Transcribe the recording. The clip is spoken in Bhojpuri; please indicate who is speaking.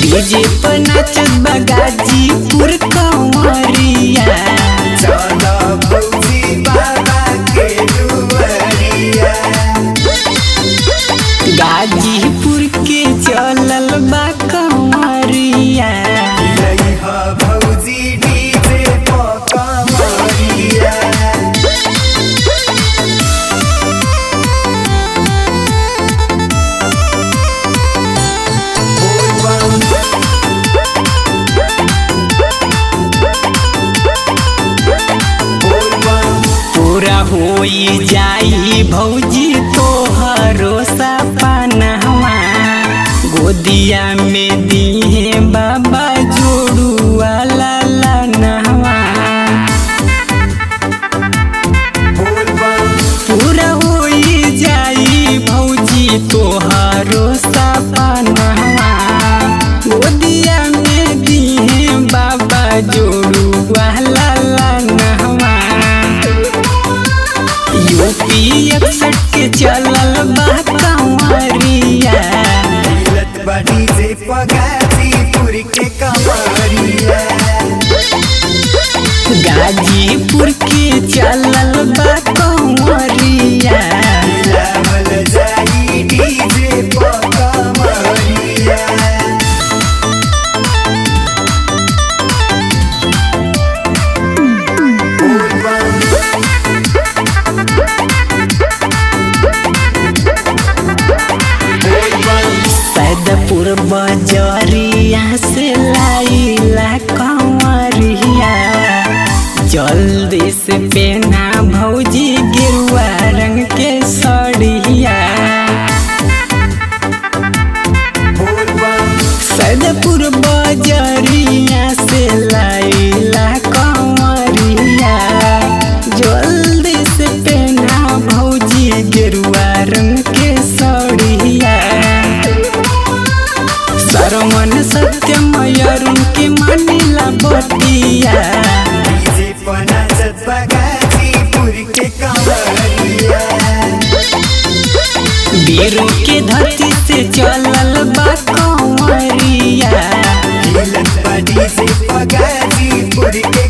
Speaker 1: डीजे पर नाचत बा गाजीपुर कंवरिया।
Speaker 2: चलो भौजी बाबा के दुआरिया।
Speaker 1: गाजीपुर के चलल बा कंवरिया।
Speaker 2: लइहा भौजी डीजे पर कंवरिया।
Speaker 1: पूरा होई जाई भौजी तोहरो सपनवा। गोदिया में दिहे बाबा जोड़ुआ लाला नहवा। पूरा होई जाई भौजी तोहरो सपनवा। गोदिया में दिहे बाबा जोड़ुआ लाला नहवा। यूपी 61 के चलल बा कंवरिया।
Speaker 2: मिलत बा डीजे पर गाजीपुर के कंवरिया।
Speaker 1: गाजीपुर के चलल बा कंवरिया।
Speaker 2: मिलावल जाई डीजे पर कंवरिया।
Speaker 1: सैदपुर बजरिया से लाइला कंवरिया। जल्दी से पहना भौजी गेरुआ रंग के सड़िया। सैदपुर बजरिया से लाइला कंवरिया। जल्दी से पहना भौजी गेरुआ रंग के सड़िया। सरमन सत्यम अरुण के मानिला बतिया।
Speaker 2: डीजे पर नाचत बा गाजीपुर के कंवरिया।
Speaker 1: बीरों के धरती से चलल बा कंवरिया।
Speaker 2: मिलत बा डीजे पर गाजीपुर के